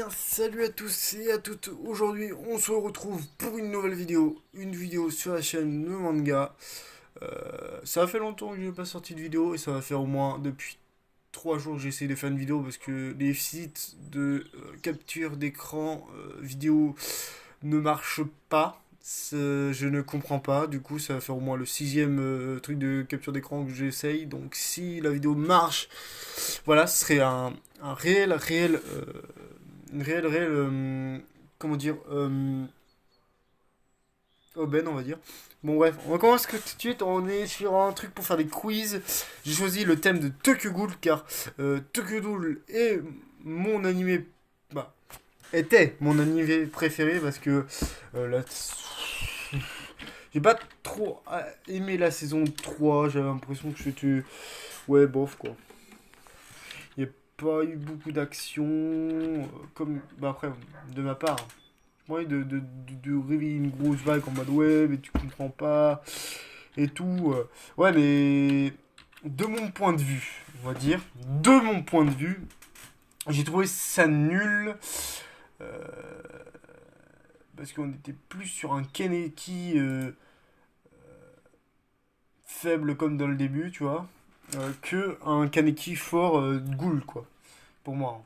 bien, salut à tous et à toutes. Aujourd'hui, on se retrouve pour une nouvelle vidéo. Une vidéo sur la chaîne Le Manga. Ça fait longtemps que je n'ai pas sorti de vidéo et ça va faire au moins depuis 3 jours que j'essaie de faire une vidéo parce que les sites de capture d'écran vidéo ne marchent pas. Je ne comprends pas. Du coup, ça va faire au moins le sixième truc de capture d'écran que j'essaye. Donc, si la vidéo marche, voilà, ce serait un réel comment dire, aubaine, on va dire. Bon, bref, on commence tout de suite. On est sur un truc pour faire des quiz. J'ai choisi le thème de Tokyo Ghoul car Tokyo Ghoul est mon animé. Bah, était mon animé préféré parce que j'ai pas trop aimé la saison 3. J'avais l'impression que c'était. Ouais, bof quoi. Il n'y a pas eu beaucoup d'action. Comme. Bah, après, de ma part. Ouais, de réveiller une grosse vague en mode ouais, mais tu comprends pas et tout. Ouais, mais de mon point de vue, on va dire, de mon point de vue, j'ai trouvé ça nul. euh, Parce qu'on était plus sur un Kaneki faible comme dans le début, tu vois, que un Kaneki fort Ghoul, quoi, pour moi.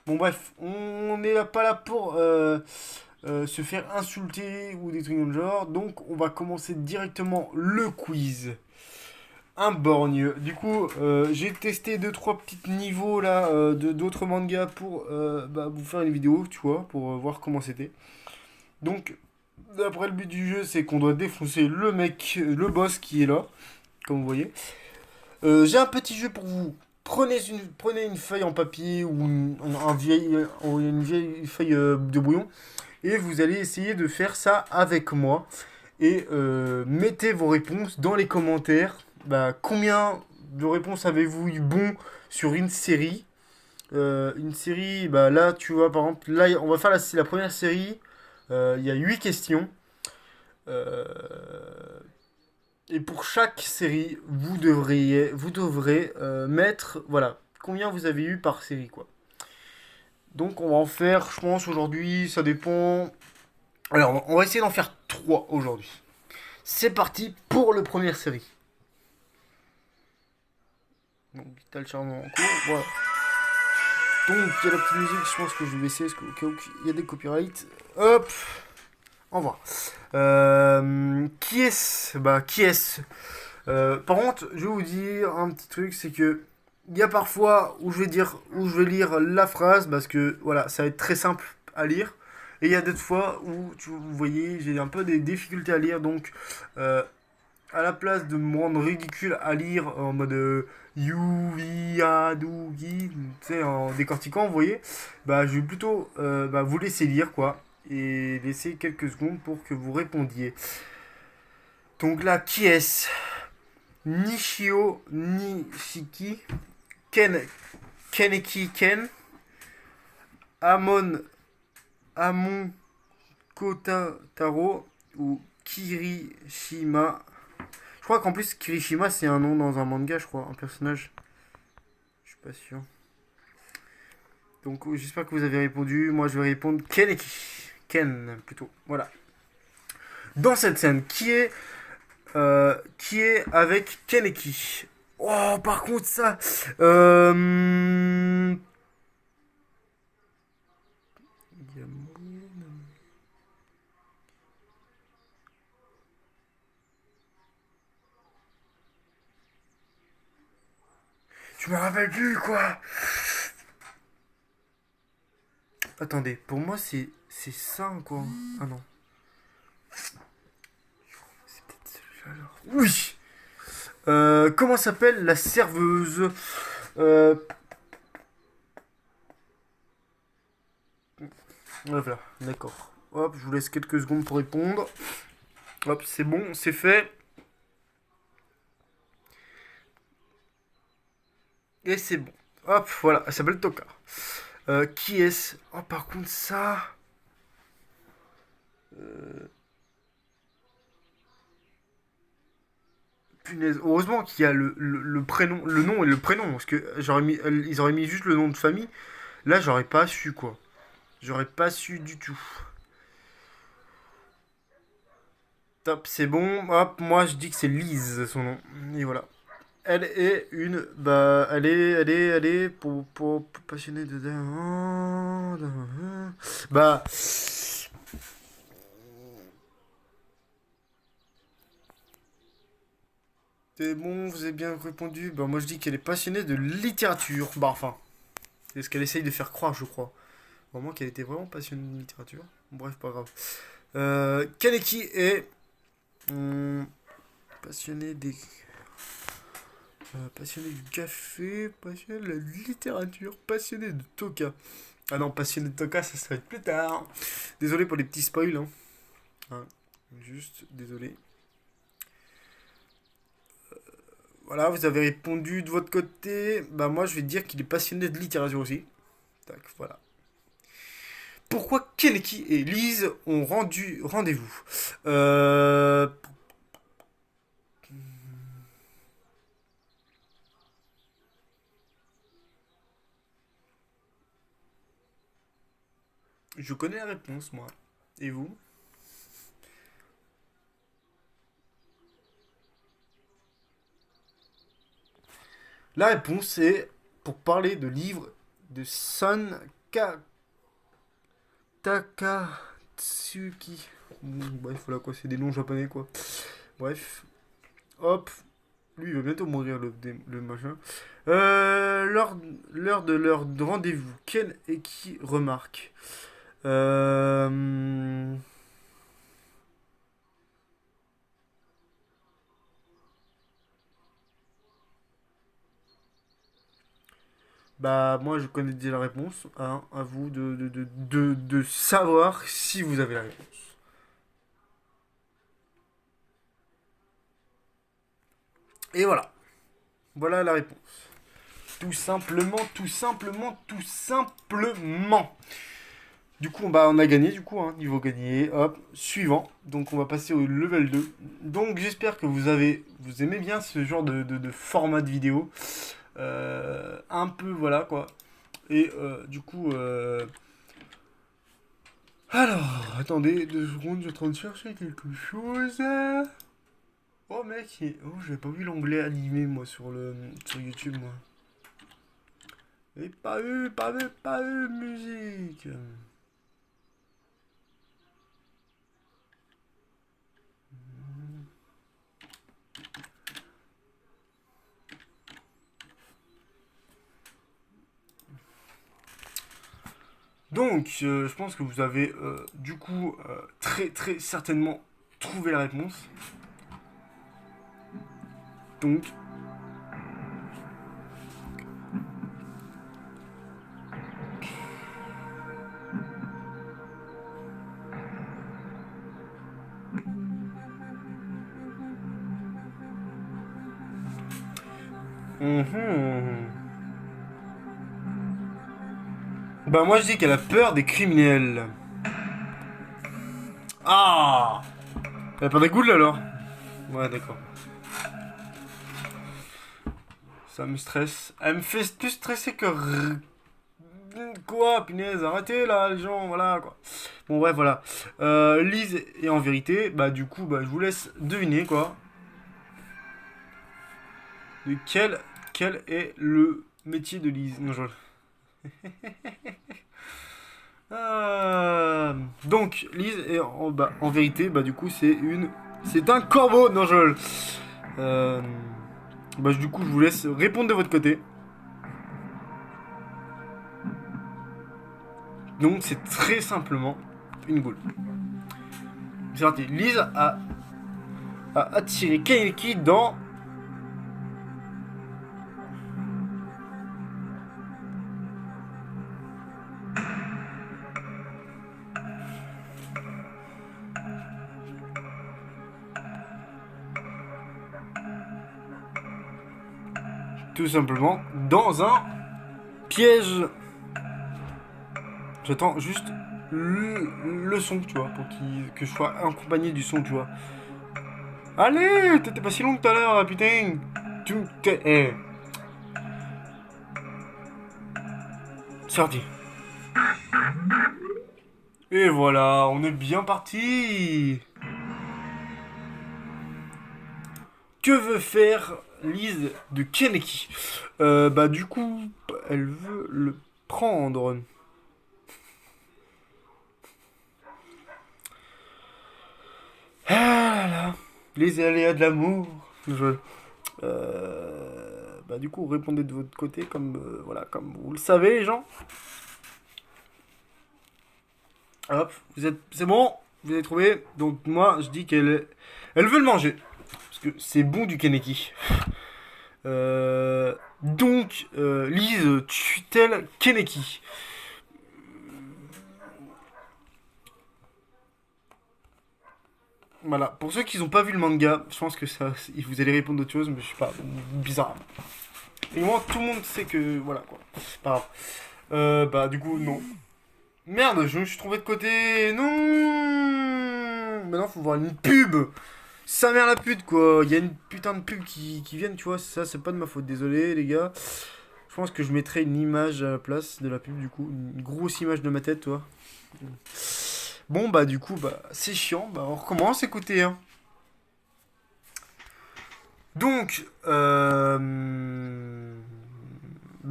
Bon, bref, on n'est pas là pour se faire insulter ou des trucs dans le genre. Donc on va commencer directement le quiz. Un borgne. Du coup, j'ai testé deux trois petits niveaux là de d'autres mangas pour vous faire une vidéo, tu vois, pour voir comment c'était. Donc, d'après le but du jeu, c'est qu'on doit défoncer le mec, le boss qui est là, comme vous voyez. J'ai un petit jeu pour vous. Prenez une feuille en papier ou une vieille feuille de brouillon et vous allez essayer de faire ça avec moi. Et mettez vos réponses dans les commentaires. Bah, combien de réponses avez-vous eu bon sur une série? Une série, bah là, tu vois, par exemple, là, on va faire la première série. Il y a 8 questions. Euh, et pour chaque série, vous devrez mettre, voilà, combien vous avez eu par série, quoi. Donc, on va en faire, je pense, aujourd'hui, ça dépend. Alors, on va essayer d'en faire 3 aujourd'hui. C'est parti pour le première série. Donc, t'as le charme en cours, voilà. Donc, il y a la petite musique, je pense que je vais baisser, parce qu'au cas où il y a des copyrights. Hop, au revoir. Qui est-ce? Bah, qui est-ce? Par contre, je vais vous dire un petit truc, c'est que il y a parfois où je vais lire la phrase, parce que, voilà, ça va être très simple à lire. Et il y a d'autres fois où, vous voyez, j'ai un peu des difficultés à lire, donc euh, à la place de me rendre ridicule à lire en mode Yuvi, Adugi, tu sais, en décortiquant, vous voyez, bah, je vais plutôt vous laisser lire, quoi, et laisser quelques secondes pour que vous répondiez. Donc là, qui est-ce? Nishio Nishiki, Ken, Keneki Ken, Amon, Amon Kotaro ou Kirishima. Je crois qu'en plus, Kirishima, c'est un nom dans un manga, je crois, un personnage. Je suis pas sûr. Donc, j'espère que vous avez répondu. Moi, je vais répondre Keneki. Ken, plutôt. Voilà. Dans cette scène, qui est avec Keneki? Oh, par contre, ça. Je me rappelle plus, quoi. Attendez, pour moi, c'est ça, quoi. Ah non. C'est peut-être celui-là, alors. Oui. Comment s'appelle la serveuse? Euh, voilà, d'accord. Hop, je vous laisse quelques secondes pour répondre. Hop, c'est bon, c'est fait. Et c'est bon. Hop, voilà, elle s'appelle Toka. Qui est-ce? Oh, par contre, ça. Euh, Punaise. Heureusement qu'il y a le prénom, le nom et le prénom. Parce que ils auraient mis juste le nom de famille. Là, j'aurais pas su, quoi. J'aurais pas su du tout. Top, c'est bon. Hop, moi je dis que c'est Lise son nom. Et voilà. Elle est une. Bah, elle est pour passionnée de. Bah. C'est bon, vous avez bien répondu. Bah, moi je dis qu'elle est passionnée de littérature. Bah, enfin, c'est ce qu'elle essaye de faire croire, je crois. Vraiment qu'elle était vraiment passionnée de littérature. Bref, pas grave. Kaneki est. Passionné des. Passionné du café, passionné de la littérature, passionné de Toka. Ah non, passionné de Toka, ça serait plus tard. Désolé pour les petits spoils. Hein. Juste, désolé. Voilà, vous avez répondu de votre côté. Bah moi, je vais dire qu'il est passionné de littérature aussi. Tac, voilà. Pourquoi Kaneki et Lise ont rendu rendez-vous Je connais la réponse, moi. Et vous? La réponse est pour parler de livres de Son Takatsuki. Bref, voilà quoi, c'est des noms japonais quoi. Bref, hop, lui il va bientôt mourir le machin. L'heure de leur rendez-vous. Ken et qui remarque. Euh, Bah, moi je connais déjà la réponse. Hein, à vous de savoir si vous avez la réponse. Et voilà. Voilà la réponse. Tout simplement, tout simplement, tout simplement. Du coup, bah, on a gagné, du coup, hein, niveau gagné. Hop, suivant. Donc, on va passer au level 2. Donc, j'espère que vous aimez bien ce genre de format de vidéo. Un peu, voilà, quoi. Et du coup, alors, attendez 2 secondes, je suis en train de chercher quelque chose. Oh, mec, oh, j'avais pas vu l'onglet animé, moi, sur YouTube, moi. Et pas eu, musique. Donc, je pense que vous avez du coup très très certainement trouvé la réponse. Donc, mhm. Bah moi je dis qu'elle a peur des criminels. Ah, elle a peur des ghouls alors. Ouais, d'accord. Ça me stresse. Elle me fait plus stresser que quoi, punaise, arrêtez là les gens, voilà quoi. Bon bref, voilà. Lise et en vérité, bah du coup, bah je vous laisse deviner quoi. De quel est le métier de Lise. Non, je... Donc, Lise est en vérité, bah du coup, c'est un corbeau. Non, je... Euh, Bah du coup, je vous laisse répondre de votre côté. Donc, c'est très simplement une goule. C'est parti. Lise a attiré Kaneki dans... Tout simplement dans un piège. J'attends juste le son, tu vois, que je sois accompagné du son, tu vois. Allez, t'étais pas si long tout à l'heure, putain. Tout est... C'est parti. Et voilà, on est bien parti. Que veut faire Lise de Kaneki? Bah du coup, elle veut le prendre. Ah là là, les aléas de l'amour. Bah du coup, répondez de votre côté comme voilà, comme vous le savez, les gens. Hop, c'est bon, vous avez trouvé. Donc moi, je dis elle veut le manger parce que c'est bon du Kaneki. Donc, tue-t-elle Kaneki? Voilà, pour ceux qui n'ont pas vu le manga, je pense que ça, vous allez répondre d'autres choses, mais je sais pas, bizarre. Et moi, tout le monde sait que, voilà quoi, c'est pas grave. Bah du coup, non. Merde, je me suis trompé de côté, non. Maintenant, faut voir une pub. Sa mère la pute quoi, il y a une putain de pub qui viennent, tu vois, ça c'est pas de ma faute, désolé les gars. Je pense que je mettrai une image à la place de la pub du coup, une grosse image de ma tête, toi. Bon bah du coup bah c'est chiant, bah on recommence, écoutez hein. Donc bah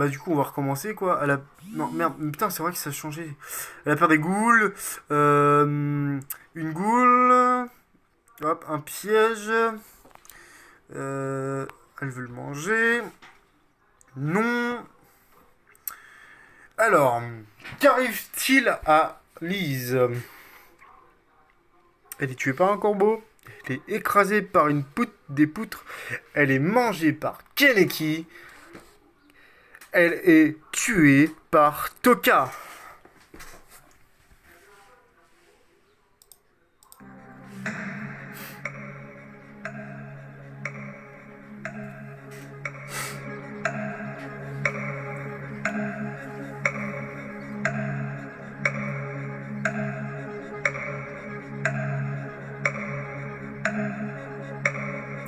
du coup on va recommencer quoi. Non merde, putain c'est vrai que ça a changé. Elle a peur des ghouls, une goule, hop un piège, euh, elle veut le manger, non. Alors qu'arrive-t-il à Lise? Elle est tuée par un corbeau. Elle est écrasée par des poutres. Elle est mangée par Kaneki. Elle est tuée par Toka.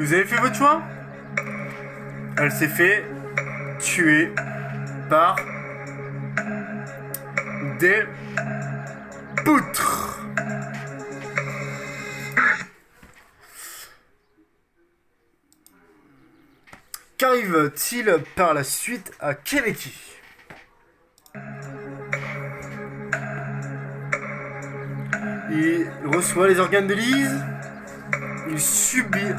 Vous avez fait votre choix? Elle s'est fait tuer par des poutres. Qu'arrive-t-il par la suite à Kaneki? Il reçoit les organes de Lise. Il subit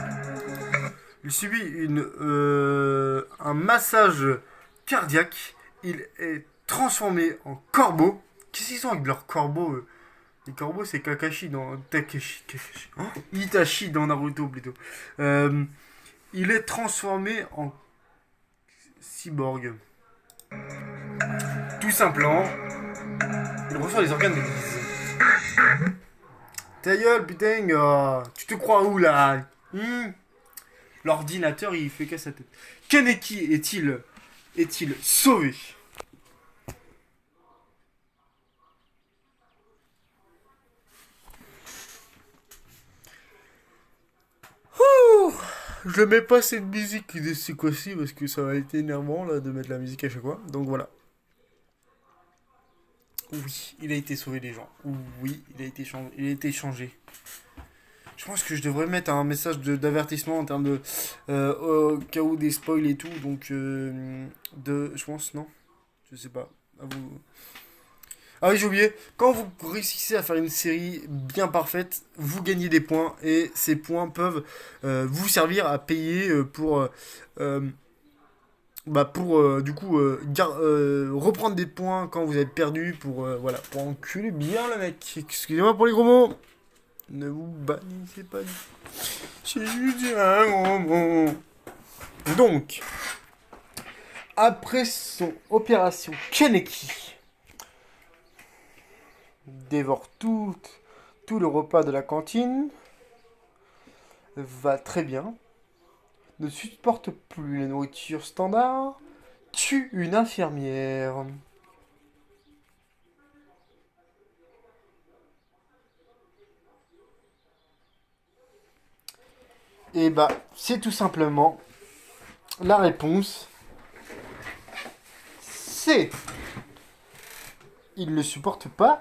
Il subit un massage cardiaque. Il est transformé en corbeau. Qu'est-ce qu'ils ont avec leurs corbeaux Les corbeaux, c'est Kakashi dans Itachi dans Naruto plutôt. Euh, il est transformé en cyborg. Tout simplement, il reçoit les organes de Lise. Ta gueule, putain, tu te crois où là? L'ordinateur, il fait qu'à sa tête. Kaneki est-il sauvé? Ouh, je mets pas cette musique de ce coup-ci parce que ça va être énervant là de mettre la musique à chaque fois. Donc voilà. Oui, il a été sauvé les gens. Oui, il a été changé. Je pense que je devrais mettre un message d'avertissement en termes de au cas où des spoils et tout. Donc je pense non, je sais pas. À vous. Ah oui, j'ai oublié. Quand vous réussissez à faire une série bien parfaite, vous gagnez des points et ces points peuvent vous servir à payer euh, du coup reprendre des points quand vous avez perdu voilà pour enculer bien le mec. Excusez-moi pour les gros mots. Ne vous bannissez pas. J'ai juste dit un gros mot. Donc, après son opération Kaneki dévore tout le repas de la cantine, va très bien, ne supporte plus la nourriture standard, tue une infirmière. Et bah, c'est tout simplement la réponse. C'est. Il ne supporte pas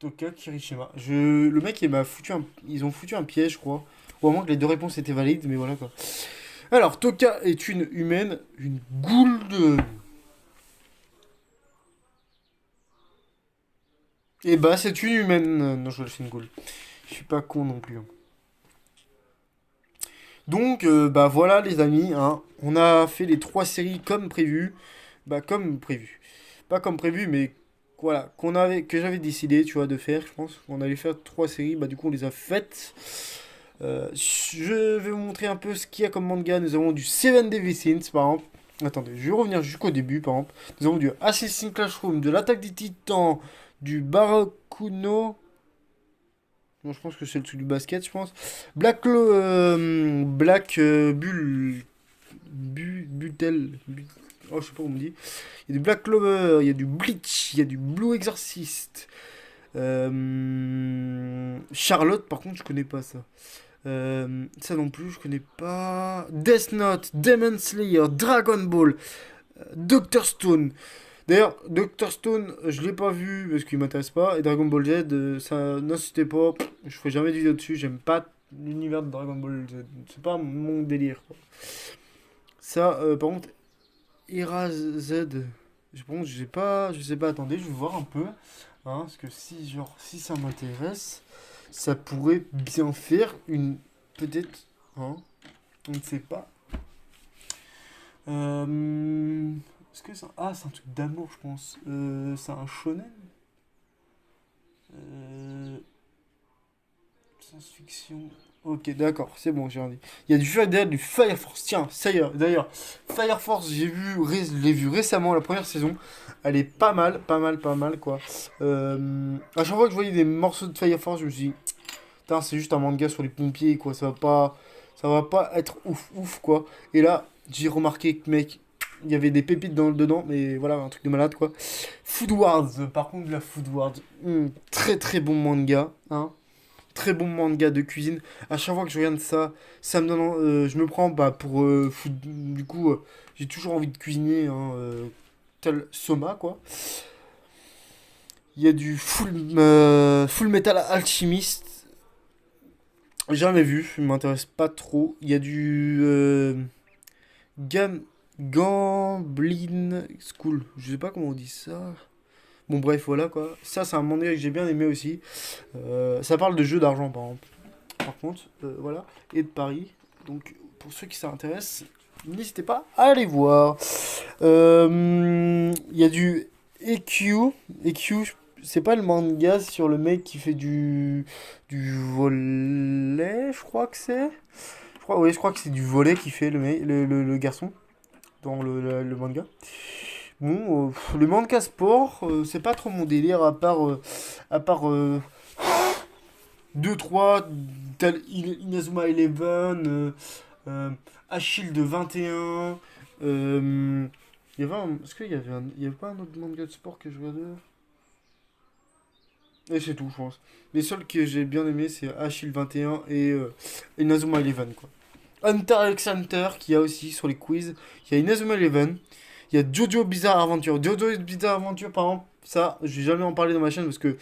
Toka Kirishima. Le mec, ils ont foutu un piège, je crois. Ou à moins que les deux réponses étaient valides, mais voilà quoi. Alors, Toka est une humaine, une goule. Et bah, c'est une humaine. Non, je c'est une goule. Je suis pas con non plus, hein. Donc, bah voilà, les amis, hein. On a fait les trois séries comme prévu. Bah, comme prévu. Pas comme prévu, mais voilà, que j'avais décidé, tu vois, de faire, je pense. On allait faire trois séries, bah, du coup, on les a faites. Je vais vous montrer un peu ce qu'il y a comme manga. Nous avons du Seven Deadly Sins, par exemple. Attendez, je vais revenir jusqu'au début, par exemple. Nous avons du Assassin's Classroom, de l'Attaque des Titans, du Barakuno. Non, je pense que c'est le truc du basket, je pense. Black Butel. Oh, je sais pas comment on dit. Il y a du Black Clover, il y a du Bleach, il y a du Blue Exorcist. Charlotte, par contre, je connais pas ça. Ça non plus, je connais pas. Death Note, Demon Slayer, Dragon Ball, Doctor Stone. D'ailleurs, Doctor Stone, je l'ai pas vu parce qu'il m'intéresse pas. Et Dragon Ball Z, ça n'insistez pas. Je ferai jamais de vidéo dessus. J'aime pas l'univers de Dragon Ball Z. C'est pas mon délire, quoi. Ça, par contre, Era Z. Par contre, je sais pas. Attendez, je vais voir un peu. Hein, parce que si ça m'intéresse, ça pourrait bien faire une. Peut-être. Hein, on ne sait pas. Est-ce que c'est c'est un truc d'amour, je pense. C'est un shonen. Euh, Science-fiction. Ok, d'accord, c'est bon, j'ai rien dit. Il y a du Fire Force. Tiens, ça y est, d'ailleurs, Fire Force, je l'ai vu récemment, la première saison. Elle est pas mal, pas mal, pas mal, quoi. À chaque fois que je voyais des morceaux de Fire Force, je me suis dit, putain, c'est juste un manga sur les pompiers, quoi. Ça va pas être ouf, ouf, quoi. Et là, j'ai remarqué que, mec, il y avait des pépites dedans, mais voilà, un truc de malade, quoi. Food Wars, par contre, la Food Wars, très très bon manga, hein. Très bon manga de cuisine. À chaque fois que je regarde ça, ça me donne, je me prends bah, pour du coup, j'ai toujours envie de cuisiner, hein, tel Soma, quoi. Il y a du Full Metal Alchemist. Jamais vu, il m'intéresse pas trop. Il y a du Gam Gamblin School. Je sais pas comment on dit ça. Bon, bref, voilà quoi. Ça, c'est un manga que j'ai bien aimé aussi. Ça parle de jeux d'argent, par exemple. Par contre, voilà. Et de paris. Donc, pour ceux qui s'intéressent, n'hésitez pas à aller voir. Il y a du EQ. EQ, c'est pas le manga sur le mec qui fait du volet, je crois que c'est. Oui, je crois que c'est du volet qui fait le garçon dans le manga. Bon, le manga sport, c'est pas trop mon délire, à part 2-3, tel Inazuma Eleven, Achille de 21. Est-ce il y avait pas un autre manga de sport que je regardais? Et c'est tout, je pense. Les seuls que j'ai bien aimé, c'est Achille 21 et Inazuma Eleven, quoi. Hunter x Hunter, qui a aussi sur les quiz. Il y a Inazuma Eleven. Il y a Jojo Bizarre Adventure. Jojo Bizarre Adventure, par exemple, ça, je vais jamais en parler dans ma chaîne parce que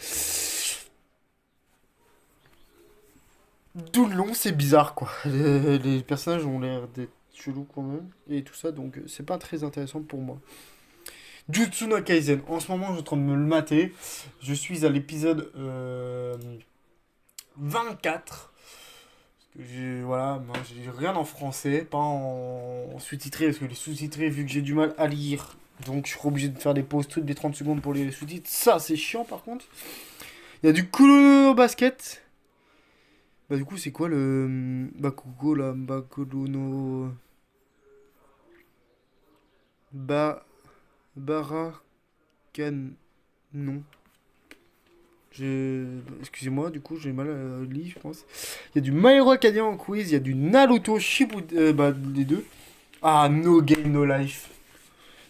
tout le long, c'est bizarre, quoi. Les personnages ont l'air d'être chelous quand même. Et tout ça, donc c'est pas très intéressant pour moi. Jutsu no Kaisen. En ce moment, je suis en train de me le mater. Je suis à l'épisode 24. Voilà, moi, j'ai rien en français, pas en sous-titré, parce que les sous-titrés, vu que j'ai du mal à lire, donc je suis obligé de faire des pauses toutes les 30 secondes pour lire les sous-titres. Ça, c'est chiant par contre. Il y a du Kurono Basket. Bah, du coup, c'est quoi le Bakugo là? Bakugo no. Ba. Barakan. Non. Excusez-moi, du coup, j'ai mal à lire, je pense. Il y a du My Hero Academia en quiz, il y a du Naruto Shippuden, bah, les deux. Ah, No Game No Life.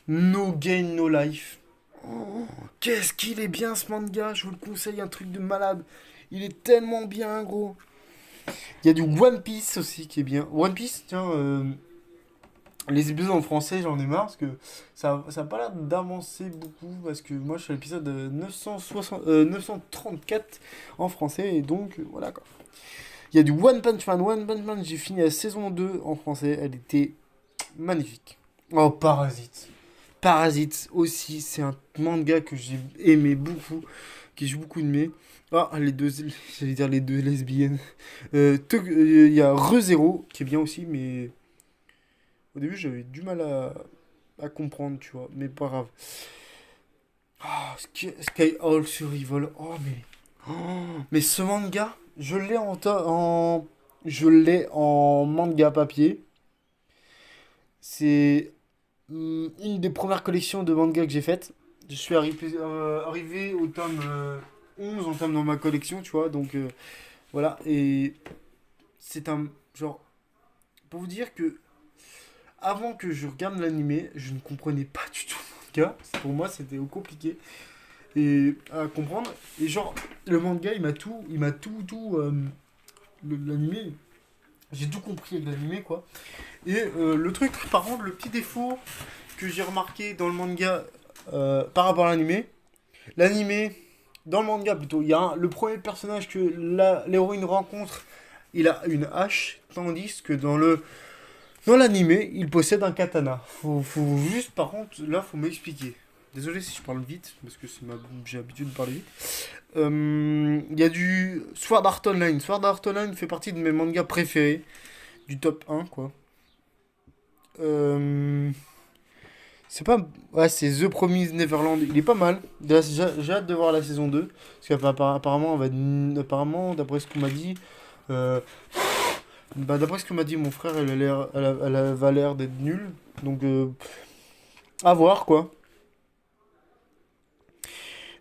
No Game No Life. Oh, qu'est-ce qu'il est bien ce manga, je vous le conseille, un truc de malade. Il est tellement bien, gros. Il y a du One Piece aussi qui est bien. One Piece, tiens, Les épisodes en français, j'en ai marre parce que ça a pas l'air d'avancer beaucoup. Parce que moi, je suis à l'épisode 960, 934 en français. Et donc, voilà quoi. Il y a du One Punch Man. One Punch Man, j'ai fini la saison 2 en français. Elle était magnifique. Oh, Parasite. Parasite aussi, c'est un manga que j'ai aimé beaucoup, que j'ai beaucoup aimé. Ah, les deux, j'allais dire les deux lesbiennes. Il y a ReZero qui est bien aussi, mais au début j'avais du mal à comprendre, tu vois, mais pas grave. Ah, Sky Hall Survival, mais ce manga, je l'ai en manga papier. C'est une des premières collections de manga que j'ai faites. Je suis arrivé au tome 11 en tome dans ma collection, tu vois. Donc voilà. Et c'est un. Genre. Pour vous dire que avant que je regarde l'animé, je ne comprenais pas du tout le manga. Pour moi, c'était compliqué et à comprendre. Et genre, le manga, l'animé, j'ai tout compris avec l'animé, quoi. Et le truc, par contre, le petit défaut que j'ai remarqué dans le manga par rapport à l'animé, dans le manga plutôt, il y a le premier personnage que l'héroïne rencontre, il a une hache, tandis que dans l'animé, il possède un katana. Faut juste, par contre, là, faut m'expliquer. Désolé si je parle vite, parce que j'ai l'habitude de parler vite. Il y a du Sword Art Online. Sword Art Online fait partie de mes mangas préférés, du top 1, quoi. Euh, C'est pas. Ouais, c'est The Promised Neverland. Il est pas mal. J'ai hâte de voir la saison 2. Parce qu'apparemment, apparemment, d'après ce qu'on m'a dit. euh, d'après ce que m'a dit mon frère, elle avait l'air d'être nulle. Donc, à voir, quoi.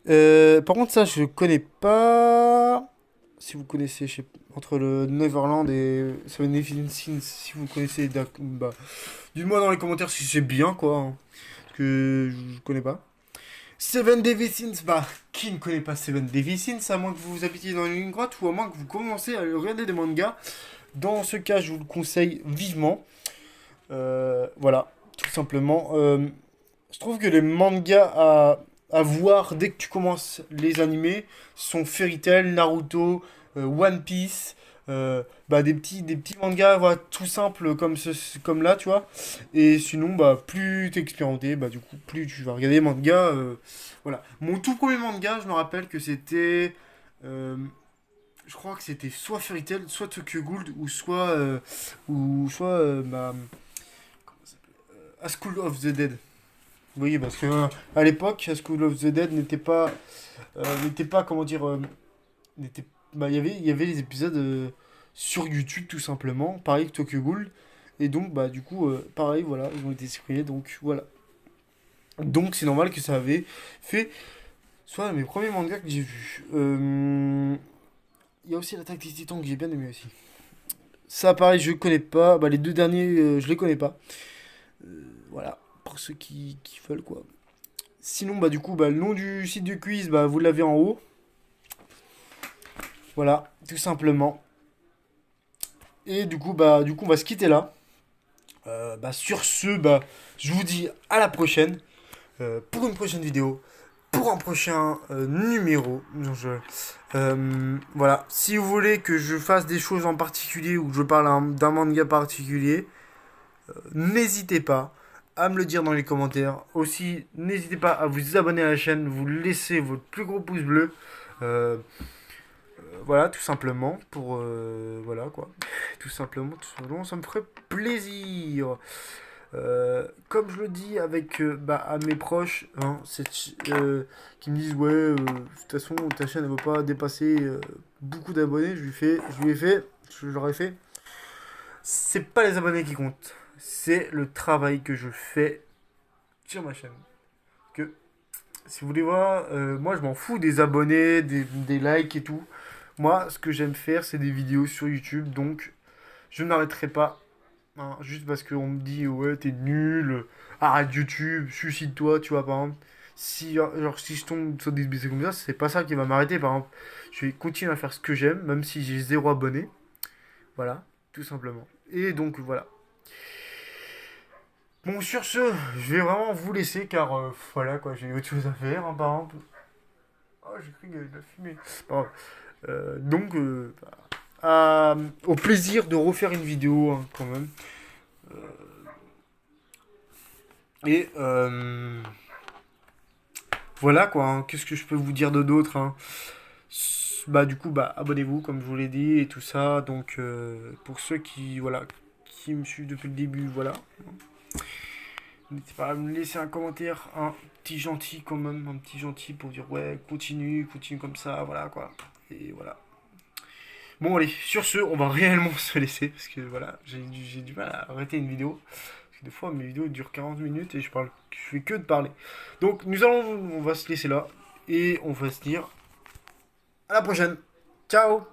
Par contre, ça, je connais pas. Si vous connaissez, je sais entre le Neverland et Seven Deadly Sins, si vous connaissez, bah, dites-moi dans les commentaires si c'est bien, quoi, hein. Parce que je connais pas. Seven Deadly Sins, bah, qui ne connaît pas Seven Deadly Sins, à moins que vous habitiez dans une ligne droite ou à moins que vous commencez à regarder des mangas. Dans ce cas, je vous le conseille vivement. Voilà, tout simplement. Je trouve que les mangas à voir dès que tu commences les animés sont Fairy Tail, Naruto, One Piece, bah, des petits mangas voilà, tout simples comme là, tu vois. Et sinon, bah, plus t'es expérimenté, bah, du coup, plus tu vas regarder les mangas. Voilà. Mon tout premier manga, je me rappelle que c'était. euh, je crois que c'était soit Fairy Tail, soit Tokyo Ghoul, ou soit bah, comment ça s'appelle A School of the Dead. Vous voyez, parce que à l'époque, A School of the Dead n'était pas, comment dire, n'était, bah, il y avait les épisodes sur YouTube tout simplement, pareil que Tokyo Ghoul, et donc bah du coup, pareil, voilà, ils ont été supprimés, donc voilà. Donc c'est normal que ça avait fait soit mes premiers mangas que j'ai vus. Il y a aussi l'Attaque des Titans que j'ai bien aimé aussi. Ça, pareil, je connais pas. Bah, les deux derniers, je les connais pas. Voilà, pour ceux qui veulent quoi. Sinon, bah du coup, bah, le nom du site de quiz, bah vous l'avez en haut. Voilà, tout simplement. Et du coup, on va se quitter là. Bah, sur ce, bah, je vous dis à la prochaine pour une prochaine vidéo, pour un prochain numéro. Voilà, si vous voulez que je fasse des choses en particulier ou que je parle d'un manga particulier, n'hésitez pas à me le dire dans les commentaires. Aussi, n'hésitez pas à vous abonner à la chaîne, vous laissez votre plus gros pouce bleu. Euh, voilà, tout simplement, voilà quoi. Tout simplement, ça me ferait plaisir. Comme je le dis avec bah, à mes proches, hein, qui me disent ouais, de toute façon ta chaîne ne va pas dépasser beaucoup d'abonnés, je lui ai fait, je leur ai fait. C'est pas les abonnés qui comptent, c'est le travail que je fais sur ma chaîne. Que si vous voulez voir, moi je m'en fous des abonnés, des likes et tout. Moi, ce que j'aime faire, c'est des vidéos sur YouTube, donc je n'arrêterai pas. Hein, juste parce qu'on me dit, ouais, t'es nul, arrête YouTube, suicide-toi, tu vois, par exemple. Si je tombe sur des bêtises comme ça, c'est pas ça qui va m'arrêter, par exemple. Je vais continuer à faire ce que j'aime, même si j'ai zéro abonné. Voilà, tout simplement. Et donc, voilà. Bon, sur ce, je vais vraiment vous laisser car voilà quoi, j'ai autre chose à faire, hein, par exemple. Oh, j'ai cru qu'il y avait de la fumée. Bon, donc, au plaisir de refaire une vidéo hein, quand même. Et voilà quoi, hein. Qu'est-ce que je peux vous dire de d'autre hein. Bah du coup, bah abonnez-vous comme je vous l'ai dit et tout ça. Donc pour ceux qui voilà qui me suivent depuis le début, voilà. N'hésitez pas à me laisser un commentaire, un petit gentil quand même, un petit gentil pour dire ouais, continue, continue comme ça, voilà quoi. Et voilà. Bon allez, sur ce, on va réellement se laisser parce que voilà, j'ai du mal à arrêter une vidéo. Parce que des fois mes vidéos durent 40 minutes et je fais que de parler. Donc on va se laisser là et on va se dire à la prochaine. Ciao.